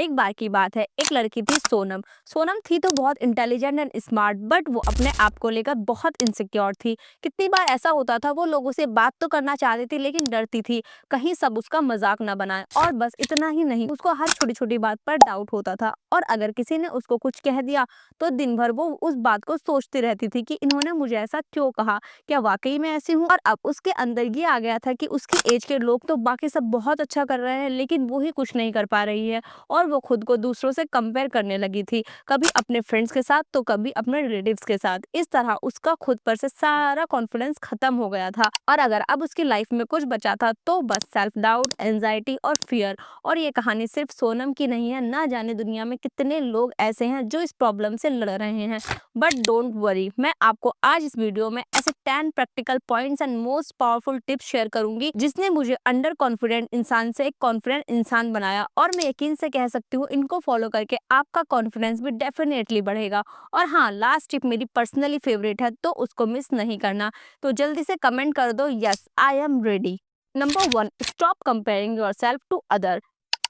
एक बार की बात है, एक लड़की थी सोनम। सोनम थी तो बहुत इंटेलिजेंट एंड स्मार्ट, बट वो अपने आप को लेकर बहुत इनसिक्योर थी। कितनी बार ऐसा होता था, वो लोगों से बात तो करना चाहती थी लेकिन डरती थी कहीं सब उसका मजाक ना बनाए। और बस इतना ही नहीं, उसको हर छोटी छोटी बात पर डाउट होता था, और अगर किसी ने उसको कुछ कह दिया तो दिन भर वो उस बात को सोचती रहती थी कि इन्होंने मुझे ऐसा क्यों कहा, क्या वाकई मैं ऐसी हूँ। और अब उसके अंदर ये आ गया था कि उसकी एज के लोग तो बाकी सब बहुत अच्छा कर रहे हैं, लेकिन वो ही कुछ नहीं कर पा रही है। और वो खुद को दूसरों से कंपेयर करने लगी थी, कभी अपने फ्रेंड्स के साथ तो कभी अपने रिलेटिव्स के साथ। इस तरह उसका खुद पर से सारा कॉन्फिडेंस खत्म हो गया था, और अगर अब उसकी लाइफ में कुछ बचा था तो बस सेल्फ डाउट, एंजाइटी और फियर। और ये कहानी सिर्फ सोनम की नहीं है, ना जाने दुनिया में कितने लोग ऐसे हैं जो इस प्रॉब्लम से लड़ रहे हैं। बट डोंट वरी, मैं आपको आज इस वीडियो में ऐसे 10 practical points and most powerful tips share करूंगी जिसने मुझे अंडर कॉन्फिडेंट इंसान से एक कॉन्फिडेंट इंसान बनाया। और मैं यकीन से कह सकती हूँ, इनको फॉलो करके आपका कॉन्फिडेंस भी डेफिनेटली बढ़ेगा। और हाँ, लास्ट टिप मेरी पर्सनली फेवरेट है, तो उसको मिस नहीं करना। तो जल्दी से कमेंट कर दो, yes I am ready. Number 1, stop comparing yourself to other.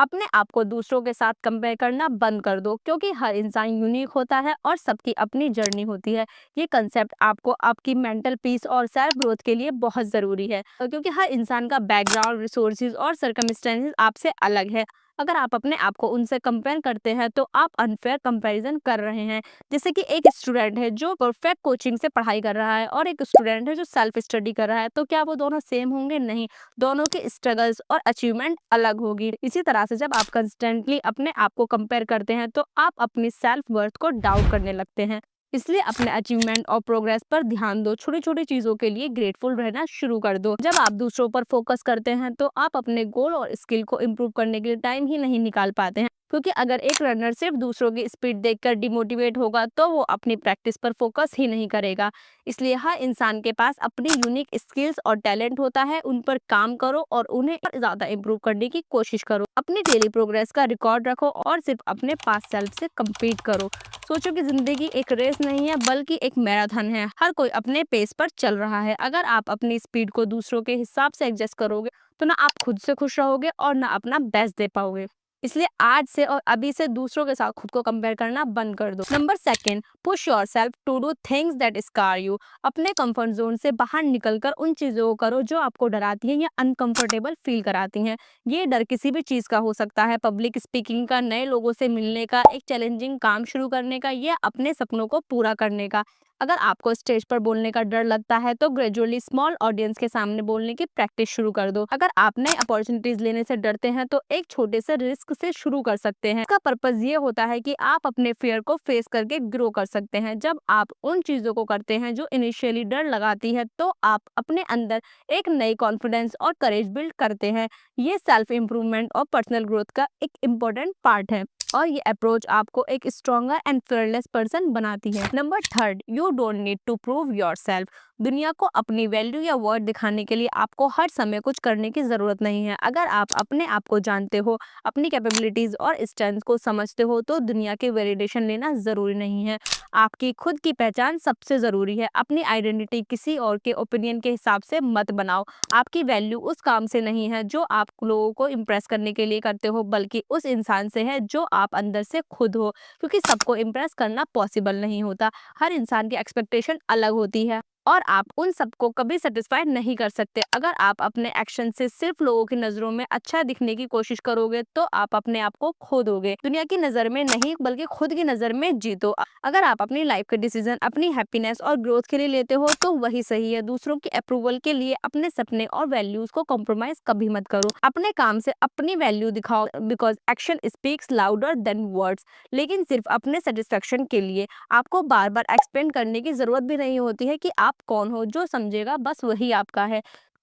अपने आप को दूसरों के साथ कंपेयर करना बंद कर दो, क्योंकि हर इंसान यूनिक होता है और सबकी अपनी जर्नी होती है। ये कंसेप्ट आपको आपकी मेंटल पीस और सेल्फ ग्रोथ के लिए बहुत ज़रूरी है, क्योंकि हर इंसान का बैकग्राउंड, रिसोर्सेज और सर्कमस्टेंसेस आपसे अलग है। अगर आप अपने आप को उनसे कंपेयर करते हैं तो आप अनफेयर कंपैरिजन कर रहे हैं। जैसे कि एक स्टूडेंट है जो परफेक्ट कोचिंग से पढ़ाई कर रहा है और एक स्टूडेंट है जो सेल्फ स्टडी कर रहा है, तो क्या वो दोनों सेम होंगे? नहीं, दोनों के स्ट्रगल्स और अचीवमेंट अलग होगी। इसी तरह से जब आप कंस्टेंटली अपने आप को कंपेयर करते हैं तो आप अपनी सेल्फ वर्थ को डाउट करने लगते हैं। इसलिए अपने अचीवमेंट और प्रोग्रेस पर ध्यान दो, छोटी छोटी चीजों के लिए ग्रेटफुल रहना शुरू कर दो। जब आप दूसरों पर फोकस करते हैं तो आप अपने गोल और स्किल को इम्प्रूव करने के लिए टाइम ही नहीं निकाल पाते हैं, क्योंकि अगर एक रनर सिर्फ दूसरों की स्पीड देखकर डिमोटिवेट होगा तो वो अपनी प्रैक्टिस पर फोकस ही नहीं करेगा। इसलिए हर इंसान के पास अपनी यूनिक स्किल्स और टैलेंट होता है, उन पर काम करो और उन्हें और ज्यादा इम्प्रूव करने की कोशिश करो। अपनी डेली प्रोग्रेस का रिकॉर्ड रखो और सिर्फ अपने पास सेल्फ से कम्पीट करो। सोचो कि जिंदगी एक रेस नहीं है बल्कि एक मैराथन है, हर कोई अपने पेस पर चल रहा है। अगर आप अपनी स्पीड को दूसरों के हिसाब से एडजस्ट करोगे तो ना आप खुद से खुश रहोगे और ना अपना बेस्ट दे पाओगे। इसलिए आज से और अभी से दूसरों के साथ खुद को कंपेयर करना बंद कर दो। Number 2, push yourself to do things that scare you. अपने कंफर्ट जोन से बाहर निकलकर उन चीजों को करो जो आपको डराती हैं या अनकंफर्टेबल फील कराती हैं। ये डर किसी भी चीज का हो सकता है, पब्लिक स्पीकिंग का, नए लोगों से मिलने का, एक चैलेंजिंग काम शुरू करने का, या अपने सपनों को पूरा करने का। अगर आपको स्टेज पर बोलने का डर लगता है तो ग्रेजुअली स्मॉल ऑडियंस के सामने बोलने की प्रैक्टिस शुरू कर दो। अगर आप नई अपॉर्चुनिटीज लेने से डरते हैं तो एक छोटे से रिस्क से शुरू कर सकते हैं। इसका पर्पज ये होता है कि आप अपने फियर को फेस करके ग्रो कर सकते हैं। जब आप उन चीजों को करते हैं जो इनिशियली डर लगाती है तो आप अपने अंदर एक नई कॉन्फिडेंस और करेज बिल्ड करते हैं। ये सेल्फ इम्प्रूवमेंट और पर्सनल ग्रोथ का एक इम्पोर्टेंट पार्ट है, और ये अप्रोच आपको एक स्ट्रॉन्गर एंड फियरलेस पर्सन बनाती है। Number 3, you don't need to prove yourself. दुनिया को अपनी वैल्यू या वर्थ दिखाने के लिए आपको हर समय कुछ करने की जरूरत नहीं है। अगर आप अपने आप को जानते हो, अपनी कैपेबिलिटीज और स्ट्रेंथ को समझते हो, तो दुनिया के वैलिडेशन लेना जरूरी नहीं है। आपकी खुद की पहचान सबसे जरूरी है। अपनी आइडेंटिटी किसी और के ओपिनियन के हिसाब से मत बनाओ। आपकी वैल्यू उस काम से नहीं है जो आप लोगों को इम्प्रेस करने के लिए करते हो, बल्कि उस इंसान से है जो आप अंदर से खुद हो। क्योंकि सबको इम्प्रेस करना पॉसिबल नहीं होता, हर इंसान की एक्सपेक्टेशन अलग होती है और आप उन सबको कभी सेटिस्फाई नहीं कर सकते। अगर आप अपने एक्शन से सिर्फ लोगों की नजरों में अच्छा दिखने की कोशिश करोगे तो आप अपने आप को खो दोगे। दुनिया की नजर में नहीं बल्कि खुद की नजर में जीतो। अगर आप अपनी लाइफ के डिसीजन अपनी हैप्पीनेस और ग्रोथ के लिए लेते हो तो वही सही है। दूसरों की अप्रूवल के लिए अपने सपने और वैल्यूज को कॉम्प्रोमाइज कभी मत करो। अपने काम से अपनी वैल्यू दिखाओ, because action speaks louder than words. लेकिन सिर्फ अपने सेटिस्फेक्शन के लिए आपको बार बार एक्सप्लेन करने की जरूरत भी नहीं होती है कि आप कौन हो। जो समझेगा बस वही आपका है।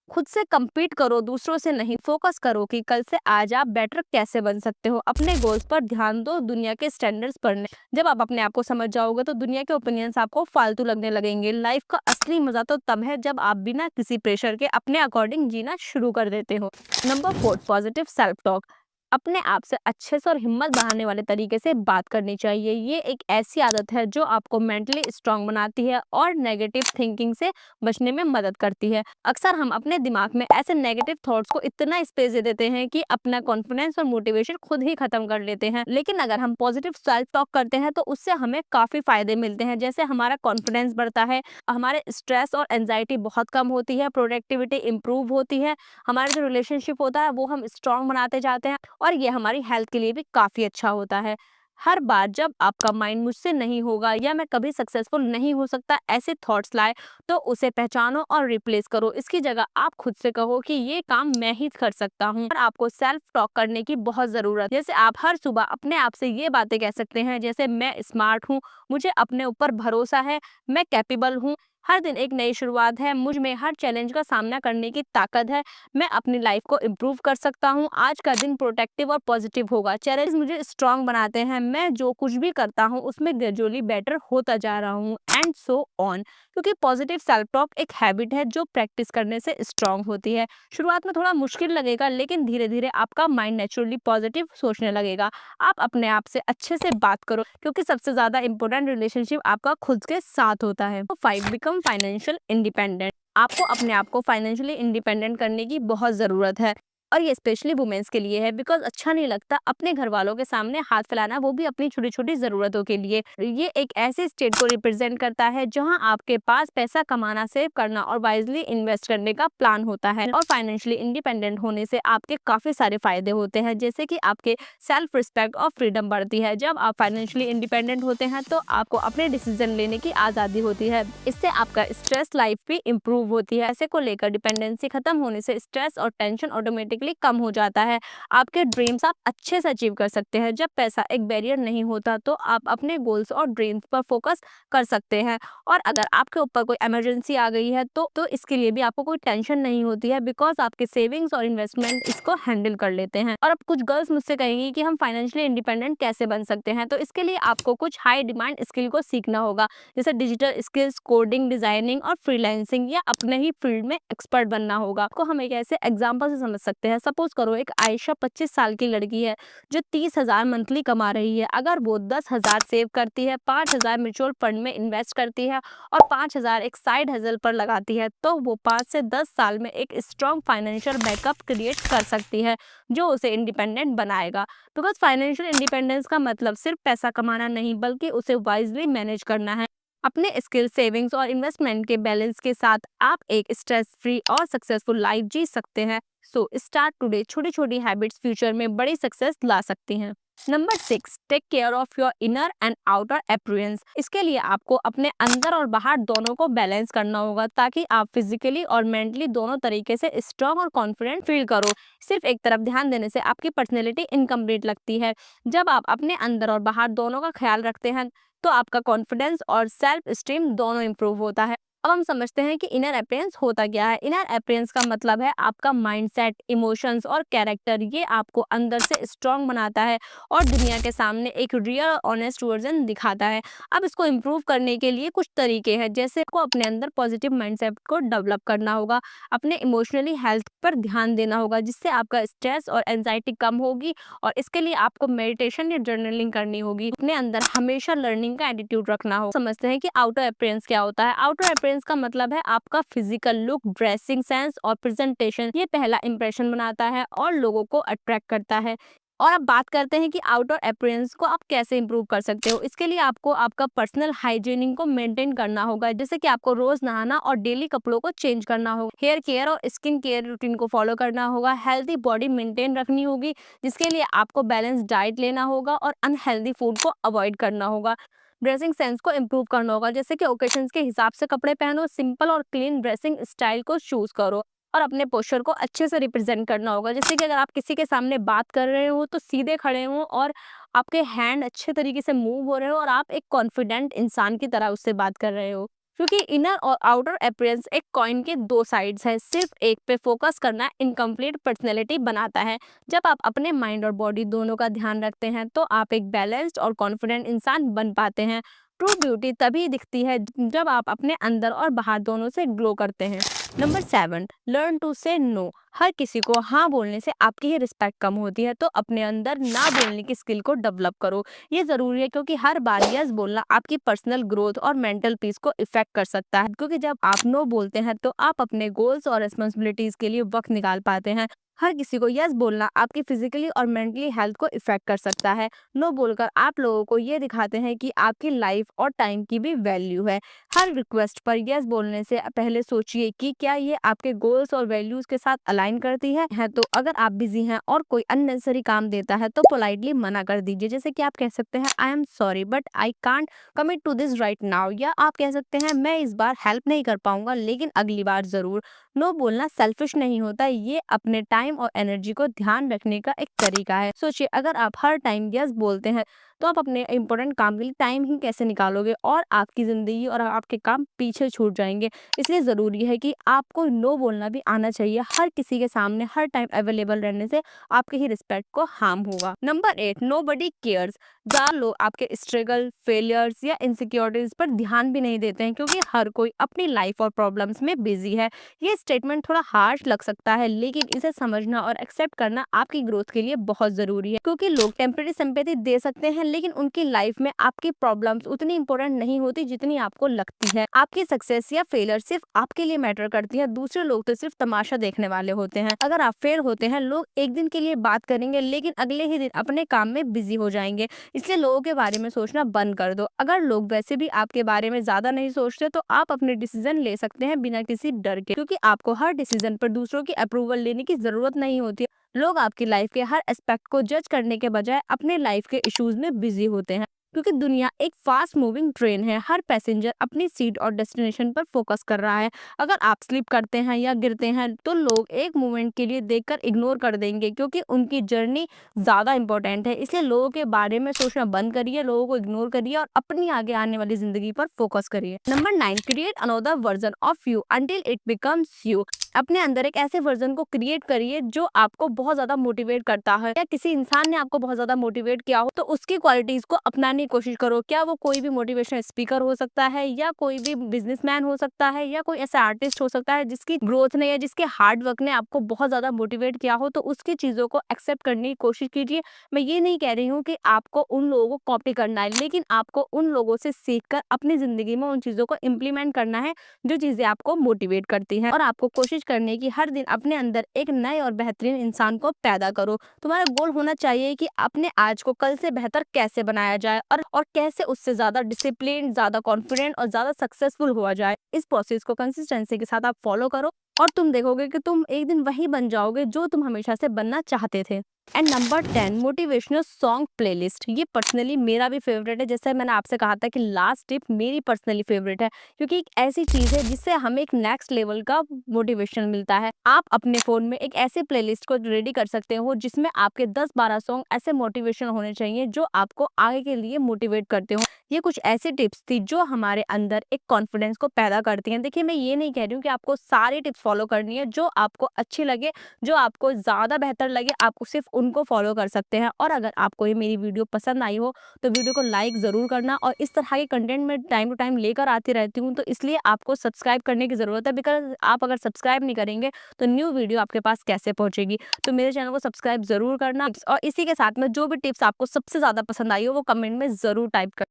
खुद से compete करो, दूसरों से नहीं। फोकस करो कि कल से आज आप बेटर कैसे बन सकते हो। अपने गोल्स पर ध्यान दो, दुनिया के स्टैंडर्ड्स पर नहीं। जब आप अपने आप को समझ जाओगे तो दुनिया के ओपिनियंस आपको फालतू लगने लगेंगे। लाइफ का असली मजा तो तब है जब आप बिना किसी प्रेशर के अपने अकॉर्डिंग जीना शुरू कर देते हो। Number 4, positive self talk. अपने आप से अच्छे से और हिम्मत बढ़ाने वाले तरीके से बात करनी चाहिए। ये एक ऐसी आदत है जो आपको मेंटली स्ट्रांग बनाती है और नेगेटिव थिंकिंग से बचने में मदद करती है। अक्सर हम अपने दिमाग में ऐसे नेगेटिव थॉट्स को इतना स्पेस दे देते हैं कि अपना कॉन्फिडेंस और मोटिवेशन खुद ही खत्म कर लेते हैं। लेकिन अगर हम पॉजिटिव सेल्फ टॉक करते हैं तो उससे हमें काफी फायदे मिलते हैं, जैसे हमारा कॉन्फिडेंस बढ़ता है, हमारे स्ट्रेस और एंजाइटी बहुत कम होती है, प्रोडक्टिविटी इंप्रूव होती है, हमारा जो रिलेशनशिप होता है वो हम स्ट्रांग बनाते जाते हैं और ये हमारी हेल्थ के लिए भी काफ़ी अच्छा होता है। हर बार जब आपका माइंड मुझसे नहीं होगा या मैं कभी सक्सेसफुल नहीं हो सकता ऐसे थॉट्स लाए, तो उसे पहचानो और रिप्लेस करो। इसकी जगह आप खुद से कहो कि ये काम मैं ही कर सकता हूँ। और आपको सेल्फ टॉक करने की बहुत ज़रूरत, जैसे आप हर सुबह अपने आप से ये बातें कह सकते हैं, जैसे मैं स्मार्ट हूँ, मुझे अपने ऊपर भरोसा है, मैं कैपेबल हूँ, हर दिन एक नई शुरुआत है, मुझ में हर चैलेंज का सामना करने की ताकत है, मैं अपनी लाइफ को इम्प्रूव कर सकता हूँ, आज का दिन प्रोटेक्टिव और पॉजिटिव होगा, चैलेंज मुझे स्ट्रांग बनाते हैं, मैं जो कुछ भी करता हूँ उसमें ग्रेजुअली बेटर होता जा रहा हूँ, एंड सो ऑन। क्योंकि पॉजिटिव सेल्फ टॉक एक हैबिट है जो प्रैक्टिस करने से स्ट्रांग होती है। शुरुआत में थोड़ा मुश्किल लगेगा, लेकिन धीरे धीरे आपका माइंड नेचुरली पॉजिटिव सोचने लगेगा। आप अपने आप से अच्छे से बात करो, क्योंकि सबसे ज्यादा इंपॉर्टेंट रिलेशनशिप आपका खुद के साथ होता है। 5, बिकम फाइनेंशियल इंडिपेंडेंट। आपको अपने आप को फाइनेंशियली इंडिपेंडेंट करने की बहुत ज़रूरत है, और ये स्पेशली वुमेन्स के लिए है, बिकॉज अच्छा नहीं लगता अपने घर वालों के सामने हाथ फैलाना, वो भी अपनी छोटी छोटी ज़रूरतों के लिए। ये एक ऐसे स्टेट को रिप्रेजेंट करता है जहां आपके पास पैसा कमाना, सेव करना और वाइजली इन्वेस्ट करने का प्लान होता है। और फाइनेंशियली इंडिपेंडेंट होने से आपके काफ़ी सारे फायदे होते हैं, जैसे कि आपके सेल्फ रिस्पेक्ट और फ्रीडम बढ़ती है। जब आप फाइनेंशियली इंडिपेंडेंट होते हैं तो आपको अपने डिसीजन लेने की आज़ादी होती है। इससे आपका स्ट्रेस लाइफ भी इम्प्रूव होती है। ऐसे को लेकर डिपेंडेंसी खत्म होने से स्ट्रेस और टेंशन ऑटोमेटिकली कम हो जाता है। आपके ड्रीम्स आप अच्छे से अचीव कर सकते हैं। जब पैसा एक बैरियर नहीं होता तो आप अपने गोल्स और ड्रीम्स पर फोकस कर सकते हैं। और अगर आपके ऊपर कोई इमरजेंसी आ गई है तो इसके लिए भी आपको कोई टेंशन नहीं होती है, बिकॉज आपके सेविंग्स और इन्वेस्टमेंट इसको हैंडल कर लेते हैं। और अब कुछ गर्ल्स मुझसे कहेंगी कि हम फाइनेंशियली इंडिपेंडेंट कैसे बन सकते हैं, तो इसके लिए आपको कुछ हाई डिमांड स्किल को सीखना होगा, जैसे डिजिटल स्किल्स, कोडिंग, डिजाइनिंग और फ्रीलांसिंग, या अपने ही फील्ड में एक्सपर्ट बनना होगा। आपको हम एक ऐसे एग्जांपल से समझ सकते हैं। सपोज करो एक आयशा 25 साल की लड़की है जो 30,000 मंथली कमा रही है। अगर वो 10,000 सेव करती है, 5,000 म्यूचुअल फंड में इन्वेस्ट करती है और 5,000 एक साइड हसल पर लगाती है, तो वो 5 से 10 साल में एक स्ट्रॉन्ग फाइनेंशियल बैकअप क्रिएट कर सकती है, जो उसे इंडिपेंडेंट बनाएगा। बिकॉज फाइनेंशियल इंडिपेंडेंस का मतलब सिर्फ पैसा कमाना नहीं, बल्कि उसे वाइजली मैनेज करना है। अपने स्किल, सेविंग्स और इन्वेस्टमेंट के बैलेंस के साथ आप एक स्ट्रेस फ्री और सक्सेसफुल लाइफ जी सकते हैं। So start today. छोटी छोटी हैबिट्स फ्यूचर में बड़ी सक्सेस ला सकती हैं। Number 6, take care of your inner and outer appearance. इसके लिए आपको अपने अंदर और बाहर दोनों को बैलेंस करना होगा, ताकि आप फिजिकली और मेंटली दोनों तरीके से स्ट्रांग और कॉन्फिडेंट फील करो। सिर्फ एक तरफ ध्यान देने से आपकी पर्सनैलिटी इनकम्प्लीट लगती है। जब आप अपने अंदर और बाहर दोनों का ख्याल रखते हैं तो आपका कॉन्फिडेंस और सेल्फ स्टीम दोनों इंप्रूव होता है। अब हम समझते हैं कि इनर अपीयरेंस होता क्या है। इनर अपीयरेंस का मतलब है आपका माइंडसेट, इमोशंस और कैरेक्टर। ये आपको अंदर से स्ट्रांग बनाता है और दुनिया के सामने एक रियल ऑनेस्ट वर्जन दिखाता है। अब इसको इम्प्रूव करने के लिए कुछ तरीके हैं, जैसे को अपने अंदर पॉजिटिव माइंडसेट को डेवलप करना होगा, अपने इमोशनली हेल्थ पर ध्यान देना होगा, जिससे आपका स्ट्रेस और एंजाइटी कम होगी। और इसके लिए आपको मेडिटेशन या जर्नलिंग करनी होगी। अपने अंदर हमेशा लर्निंग का एटीट्यूड रखना हो। समझते हैं कि आउटर अपीयरेंस क्या होता है। आउटर अपीयरेंस का मतलब है आपका फिजिकल लुक, ड्रेसिंग सेंस और प्रेजेंटेशन। ये पहला इंप्रेशन बनाता है और लोगों को अट्रैक्ट करता है। और अब बात करते हैं कि आउटर अपीयरेंस को आप कैसे इंप्रूव कर सकते हो। इसके लिए आपको आपका पर्सनल हाइजीनिंग को मेंटेन करना होगा, जैसे कि आपको रोज नहाना और डेली कपड़ों को चेंज करना होगा। हेयर केयर और स्किन केयर रूटीन को फॉलो करना होगा। हेल्दी बॉडी मेंटेन रखनी होगी, जिसके लिए आपको बैलेंस डाइट लेना होगा और अनहेल्दी फूड को अवॉइड करना होगा। ड्रेसिंग सेंस को इम्प्रूव करना होगा, जैसे कि ओकेशंस के हिसाब से कपड़े पहनो, सिंपल और क्लीन ड्रेसिंग स्टाइल को चूज करो। और अपने पोस्चर को अच्छे से रिप्रेजेंट करना होगा, जैसे कि अगर आप किसी के सामने बात कर रहे हो तो सीधे खड़े हो और आपके हैंड अच्छे तरीके से मूव हो रहे हो और आप एक कॉन्फिडेंट इंसान की तरह उससे बात कर रहे हो। क्योंकि इनर और आउटर अपीयरेंस एक कॉइन के दो साइड्स है, सिर्फ एक पे फोकस करना इनकम्प्लीट पर्सनैलिटी बनाता है। जब आप अपने माइंड और बॉडी दोनों का ध्यान रखते हैं तो आप एक बैलेंस्ड और कॉन्फिडेंट इंसान बन पाते हैं। ट्रू ब्यूटी तभी दिखती है जब आप अपने अंदर और बाहर दोनों से ग्लो करते हैं। नंबर 7, लर्न टू से नो। हर किसी को हाँ बोलने से आपकी ही रिस्पेक्ट कम होती है, तो अपने अंदर ना बोलने की स्किल को डेवलप करो। ये ज़रूरी है क्योंकि हर बार यस बोलना आपकी पर्सनल ग्रोथ और मेंटल पीस को इफ़ेक्ट कर सकता है। क्योंकि जब आप नो बोलते हैं तो आप अपने गोल्स और रिस्पॉन्सिबिलिटीज़ के लिए वक़्त निकाल पाते हैं। हर किसी को यस बोलना आपकी फिज़िकली और मेंटली हेल्थ को इफ़ेक्ट कर सकता है। नो बोलकर आप लोगों को ये दिखाते हैं कि आपकी लाइफ़ और टाइम की भी वैल्यू है। हर रिक्वेस्ट पर यस बोलने से पहले सोचिए कि क्या ये आपके गोल्स और वैल्यूज के साथ अलाइन करती है तो अगर आप बिजी हैं और कोई अननेसेसरी काम देता है तो पोलाइटली मना कर दीजिए। जैसे कि आप कह सकते हैं I am sorry but I can't commit to this right now, या आप कह सकते हैं मैं इस बार हेल्प नहीं कर पाऊंगा लेकिन अगली बार जरूर। नो बोलना सेल्फिश नहीं होता, ये अपने टाइम और एनर्जी को ध्यान रखने का एक तरीका है। सोचिए अगर आप हर टाइम यस बोलते हैं तो आप अपने इम्पोर्टेंट काम के लिए टाइम ही कैसे निकालोगे और आपकी ज़िंदगी और आपके काम पीछे छूट जाएँगे। इसलिए ज़रूरी है कि आपको नो बोलना भी आना चाहिए। हर किसी के सामने हर टाइम अवेलेबल रहने से आपकी ही रिस्पेक्ट को हार्म होगा। Number 8, nobody cares. ज़्यादा लोग आपके स्ट्रगल, फेलियर्स या इनसिक्योरिटीज़ पर ध्यान भी नहीं देते हैं क्योंकि हर कोई अपनी लाइफ और प्रॉब्लम्स में बिज़ी है। ये स्टेटमेंट थोड़ा हार्श लग सकता है लेकिन इसे समझना और एक्सेप्ट करना आपकी ग्रोथ के लिए बहुत ज़रूरी है क्योंकि लोग टेम्परेरी सिंपैथी दे सकते हैं लेकिन उनकी लाइफ में आपकी प्रॉब्लम्स उतनी इंपॉर्टेंट नहीं होती जितनी आपको लगती है। आपकी सक्सेस या फेलियर सिर्फ आपके लिए मैटर करती है, दूसरे लोग तो सिर्फ तमाशा देखने वाले होते हैं। अगर आप फेल होते हैं लोग एक दिन के लिए बात करेंगे लेकिन अगले ही दिन अपने काम में बिजी हो जाएंगे। इसलिए लोगों के बारे में सोचना बंद कर दो। अगर लोग वैसे भी आपके बारे में ज्यादा नहीं सोचते तो आप अपने डिसीजन ले सकते हैं बिना किसी डर के, क्योंकि आपको हर डिसीजन पर दूसरों की अप्रूवल लेने की जरूरत नहीं होती। लोग आपकी लाइफ के हर एस्पेक्ट को जज करने के बजाय अपने लाइफ के इश्यूज में बिजी होते हैं क्योंकि दुनिया एक फास्ट मूविंग ट्रेन है। हर पैसेंजर अपनी सीट और डेस्टिनेशन पर फोकस कर रहा है। अगर आप स्लिप करते हैं या गिरते हैं तो लोग एक मोमेंट के लिए देखकर इग्नोर कर देंगे क्योंकि उनकी जर्नी ज्यादा इंपॉर्टेंट है। इसलिए लोगों के बारे में सोचना बंद करिए, लोगों को इग्नोर करिए और अपनी आगे आने वाली जिंदगी पर फोकस करिए। Number 9, create another version of you until it becomes you. अपने अंदर एक ऐसे वर्जन को क्रिएट करिए जो आपको बहुत ज्यादा मोटिवेट करता है। या किसी इंसान ने आपको बहुत ज्यादा मोटिवेट किया हो तो उसकी क्वालिटीज को अपनाने की कोशिश करो। क्या वो कोई भी मोटिवेशनल स्पीकर हो सकता है या कोई भी बिजनेसमैन हो सकता है या कोई ऐसा आर्टिस्ट हो सकता है जिसकी ग्रोथ ने या जिसके हार्ड वर्क ने आपको बहुत ज्यादा मोटिवेट किया हो, तो उसकी चीजों को एक्सेप्ट करने की कोशिश कीजिए। मैं ये नहीं कह रही हूँ कि आपको उन लोगों को कॉपी करना है, लेकिन आपको उन लोगों से सीखकर अपनी जिंदगी में उन चीजों को इम्प्लीमेंट करना है जो चीजें आपको मोटिवेट करती हैं। और आपको कोशिश करनी कि हर दिन अपने अंदर एक नए और बेहतरीन इंसान को पैदा करो। तुम्हारा गोल होना चाहिए कि अपने आज को कल से बेहतर कैसे बनाया जाए और कैसे उससे ज्यादा डिसिप्लिन, ज्यादा कॉन्फिडेंट और ज्यादा सक्सेसफुल हुआ जाए। इस प्रोसेस को कंसिस्टेंसी के साथ आप फॉलो करो और तुम देखोगे कि तुम एक दिन वही बन जाओगे जो तुम हमेशा से बनना चाहते थे। And number 10, motivational song playlist. ये पर्सनली मेरा भी फेवरेट है। जैसे मैंने आपसे कहा था कि लास्ट टिप मेरी पर्सनली फेवरेट है क्योंकि एक ऐसी चीज है जिससे हमें एक नेक्स्ट लेवल का मोटिवेशन मिलता है। आप अपने फोन में एक ऐसे प्लेलिस्ट को रेडी कर सकते हो जिसमें आपके 10-12 सॉन्ग ऐसे मोटिवेशन होने चाहिए जो आपको आगे के लिए मोटिवेट करते हो। ये कुछ ऐसी टिप्स थी जो हमारे अंदर एक कॉन्फिडेंस को पैदा करती हैं। देखिए मैं ये नहीं कह रही हूँ कि आपको सारी टिप्स फॉलो करनी है, जो आपको अच्छी लगे, जो आपको ज़्यादा बेहतर लगे, आपको सिर्फ उनको फॉलो कर सकते हैं। और अगर आपको ये मेरी वीडियो पसंद आई हो तो वीडियो को लाइक ज़रूर करना। और इस तरह के कंटेंट मैं टाइम टू टाइम लेकर आती रहती हूँ, तो इसलिए आपको सब्सक्राइब करने की ज़रूरत है। बिकॉज आप अगर सब्सक्राइब नहीं करेंगे तो न्यू वीडियो आपके पास कैसे पहुँचेगी। तो मेरे चैनल को सब्सक्राइब ज़रूर करना और इसी के साथ में जो भी टिप्स आपको सबसे ज़्यादा पसंद आई हो वो कमेंट में ज़रूर टाइप कर